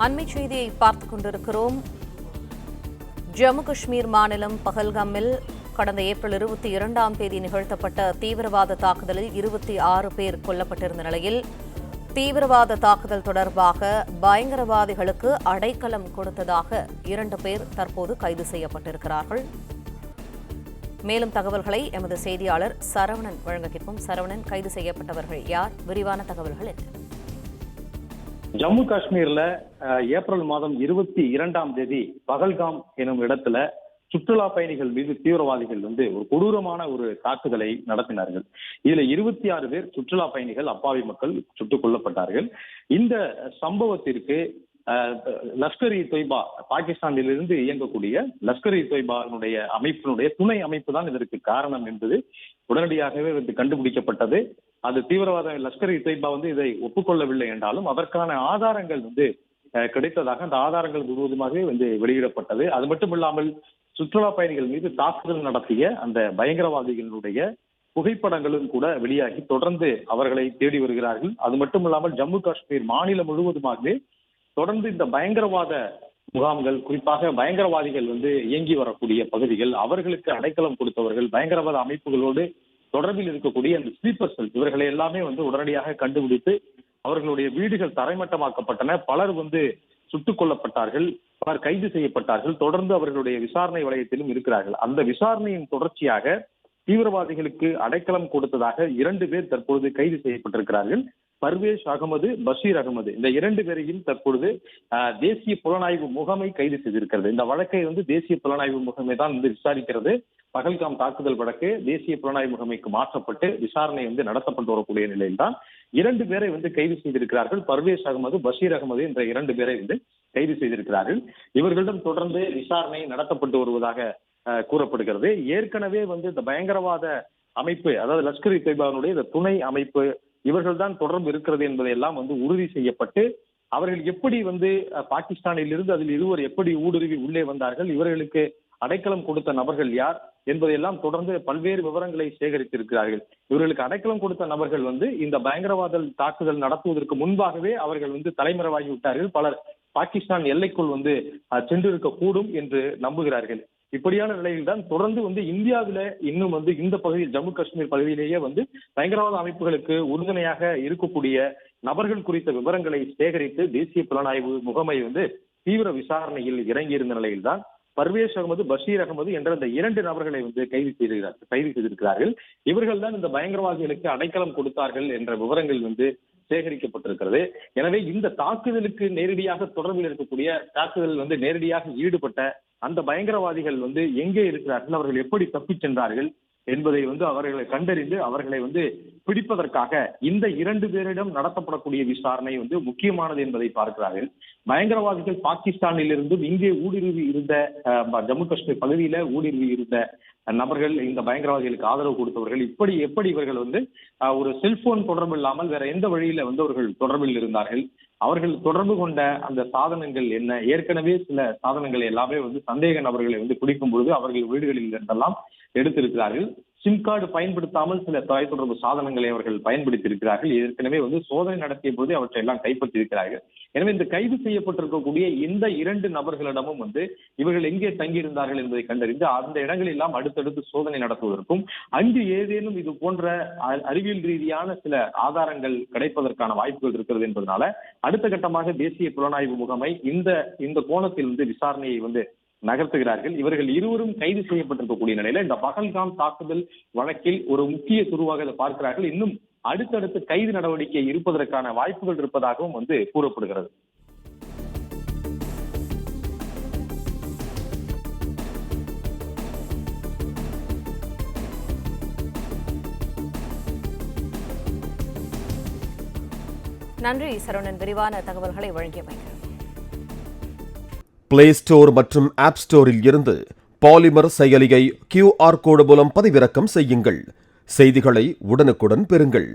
அண்மை செய்தியை பார்த்துக் கொண்டிருக்கிறோம். ஜம்மு காஷ்மீர் மாநிலம் பஹல்காமில் கடந்த ஏப்ரல் 22ஆம் தேதி நிகழ்த்தப்பட்ட தீவிரவாத தாக்குதலில் 26 பேர் கொல்லப்பட்டிருந்த நிலையில் தீவிரவாத தாக்குதல் தொடர்பாக பயங்கரவாதிகளுக்கு அடைக்கலம் கொடுத்ததாக 2 பேர் தற்போது கைது செய்யப்பட்டிருக்கிறார்கள். மேலும் தகவல்களை எமது செய்தியாளர் சரவணன் வழங்க கேட்போம். சரவணன், கைது செய்யப்பட்டவர்கள் யார்? விரிவான தகவல்கள் என்ன? ஜம்மு காஷ்மீர்ல ஏப்ரல் மாதம் 22ஆம் தேதி பகல்காம் எனும் இடத்துல சுற்றுலா பயணிகள் மீது தீவிரவாதிகள் ஒரு கொடூரமான ஒரு தாக்குதலை நடத்தினார்கள். இதுல 26 பேர் சுற்றுலா பயணிகள், அப்பாவி மக்கள் சுட்டுக் கொல்லப்பட்டார்கள். இந்த சம்பவத்திற்கு லஷ்கர் இ தொய்பா, பாகிஸ்தானிலிருந்து இயங்கக்கூடிய லஷ்கர் இ தொய்பாவினுடைய அமைப்பினுடைய துணை அமைப்பு தான் இதற்கு காரணம் என்பது உடனடியாகவே கண்டுபிடிக்கப்பட்டது. அது தீவிரவாத லஷ்கர் இ தொய்பா இதை ஒப்புக்கொள்ளவில்லை என்றாலும் அதற்கான ஆதாரங்கள் கிடைத்ததாக அந்த ஆதாரங்கள் முழுவதுமாகவே வெளியிடப்பட்டது. அது மட்டும் இல்லாமல் சுற்றுலா பயணிகள் மீது தாக்குதல் நடத்திய அந்த பயங்கரவாதிகளுடைய புகைப்படங்களும் கூட வெளியாகி தொடர்ந்து அவர்களை தேடி வருகிறார்கள். அது மட்டும் இல்லாமல் ஜம்மு காஷ்மீர் மாநிலம் முழுவதுமாகவே தொடர்ந்து இந்த பயங்கரவாத முகாம்கள், குறிப்பாக பயங்கரவாதிகள் இயங்கி வரக்கூடிய பகுதிகள், அவர்களுக்கு அடைக்கலம் கொடுத்தவர்கள், பயங்கரவாத அமைப்புகளோடு தொடர்பில் இருக்கக்கூடிய அந்த ஸ்லீப்பர் செல், இவர்களை எல்லாமே உடனடியாக கண்டுபிடித்து அவர்களுடைய வீடுகள் தரைமட்டமாக்கப்பட்டன. பலர் சுட்டுக் கொல்லப்பட்டார்கள், பலர் கைது செய்யப்பட்டார்கள். தொடர்ந்து அவர்களுடைய விசாரணை வளையத்திலும் இருக்கிறார்கள். அந்த விசாரணையின் தொடர்ச்சியாக தீவிரவாதிகளுக்கு அடைக்கலம் கொடுத்ததாக 2 பேர் தற்பொழுது கைது செய்யப்பட்டிருக்கிறார்கள். பர்வேஷ் அகமது, பஷீர் அகமது, இந்த 2 பேரையும் தற்பொழுது தேசிய புலனாய்வு முகமை கைது செய்திருக்கிறது. இந்த வழக்கை தேசிய புலனாய்வு முகமை தான் விசாரிக்கிறது. பகல்காம் தாக்குதல் வழக்கு தேசிய புலனாய்வு முகமைக்கு மாற்றப்பட்டு விசாரணை நடத்தப்பட்டு வரக்கூடிய நிலையில் தான் 2 பேரை கைது செய்திருக்கிறார்கள். பர்வேஷ் அகமது, பஷீர் அகமது என்ற 2 பேரை கைது செய்திருக்கிறார்கள். இவர்களிடம் தொடர்ந்து விசாரணை நடத்தப்பட்டு வருவதாக கூறப்படுகிறது. ஏற்கனவே இந்த பயங்கரவாத அமைப்பு, அதாவது லஷ்கர் இ தொய்பாவினுடைய இந்த துணை அமைப்பு, இவர்கள் தான் தொடர்பு இருக்கிறது என்பதையெல்லாம் உறுதி செய்யப்பட்டு அவர்கள் எப்படி பாகிஸ்தானில் இருந்து அதில் இருவர் எப்படி ஊடுருவி உள்ளே வந்தார்கள், இவர்களுக்கு அடைக்கலம் கொடுத்த நபர்கள் யார் என்பதையெல்லாம் தொடர்ந்து பல்வேறு விவரங்களை சேகரித்திருக்கிறார்கள். இவர்களுக்கு அடைக்கலம் கொடுத்த நபர்கள் இந்த பயங்கரவாத தாக்குதல் நடத்துவதற்கு முன்பாகவே அவர்கள் தலைமறைவாகி விட்டார்கள். பலர் பாகிஸ்தான் எல்லைக்குள் சென்றிருக்க கூடும் என்று நம்புகிறார்கள். இப்படியான நிலையில் தான் தொடர்ந்து இந்தியாவில இன்னும் இந்த பகுதியில், ஜம்மு காஷ்மீர் பகுதியிலேயே பயங்கரவாத அமைப்புகளுக்கு உறுதுணையாக இருக்கக்கூடிய நபர்கள் குறித்த விவரங்களை சேகரித்து தேசிய புலனாய்வு முகமை தீவிர விசாரணையில் இறங்கியிருந்த நிலையில் தான் பர்வேஷ் அகமது, பஷீர் அகமது என்ற இந்த 2 நபர்களை கைது செய்திருக்கிறார்கள். இவர்கள் தான் இந்த பயங்கரவாதிகளுக்கு அடைக்கலம் கொடுத்தார்கள் என்ற விவரங்கள் சேகரிக்கப்பட்டிருக்கிறது. எனவே இந்த தாக்குதலுக்கு நேரடியாக தொடர்பில் இருக்கக்கூடிய, தாக்குதல் நேரடியாக ஈடுபட்ட அந்த பயங்கரவாதிகள் எங்கே இருக்கிறார்கள், அவர்கள் எப்படி தப்பிச் சென்றார்கள் என்பதை அவர்களை கண்டறிந்து அவர்களை பிடிப்பதற்காக இந்த 2 பேரிடம் நடத்தப்படக்கூடிய விசாரணை முக்கியமானது என்பதை பார்க்கிறார்கள். பயங்கரவாதிகள் பாகிஸ்தானில் இருந்தும் இங்கே ஊடுருவி இருந்த, ஜம்மு காஷ்மீர் பகுதியில ஊடுருவி இருந்த நபர்கள், இந்த பயங்கரவாதிகளுக்கு ஆதரவு கொடுத்தவர்கள், எப்படி இவர்கள் ஒரு செல்போன் தொடர்பு இல்லாமல் வேற எந்த வழியில அவர்கள் தொடர்பில் இருந்தார்கள், அவர்கள் தொடர்பு கொண்ட அந்த சாதனங்கள் என்ன, ஏற்கனவே சில சாதனங்களை எல்லாமே சந்தேக நபர்களை பிடிக்கும் பொழுது அவர்கள் வீடுகளில் இருந்தெல்லாம் எடுத்திருக்கிறார்கள். சிம் கார்டு பயன்படுத்தாமல் சில தொலைத்தொடர்பு சாதனங்களை அவர்கள் பயன்படுத்தியிருக்கிறார்கள். ஏற்கனவே சோதனை நடத்திய போது அவற்றை எல்லாம் கைப்பற்றியிருக்கிறார்கள். எனவே இந்த கைது செய்யப்பட்டிருக்கக்கூடிய இந்த 2 நபர்களிடமும் இவர்கள் எங்கே தங்கியிருந்தார்கள் என்பதை கண்டறிந்து அந்த இடங்களில் எல்லாம் அடுத்தடுத்து சோதனை நடத்துவதற்கும், அங்கு ஏதேனும் இது போன்ற அறிவியல் ரீதியான சில ஆதாரங்கள் கிடைப்பதற்கான வாய்ப்புகள் இருக்கிறது என்பதனால அடுத்த கட்டமாக தேசிய புலனாய்வு முகமை இந்த கோணத்தில் விசாரணையை நகர்த்துகிறார்கள். இவர்கள் இருவரும் கைது செய்யப்பட்டிருக்கக்கூடிய நிலையில இந்த பகல்காம் தாக்குதல் வழக்கில் ஒரு முக்கிய துருவாக இதை பார்க்கிறார்கள். இன்னும் அடுத்தடுத்து கைது நடவடிக்கை இருப்பதற்கான வாய்ப்புகள் இருப்பதாகவும் கூறப்படுகிறது. நன்றி சரவணன், விரிவான தகவல்களை வழங்கியமைக்கு. பிளே ஸ்டோர் மற்றும் ஆப் ஸ்டோரில் இருந்து பாலிமர் செயலியை QR கோடு மூலம் பதிவிறக்கம் செய்யுங்கள். செய்திகளை உடனுக்குடன் பெறுங்கள்.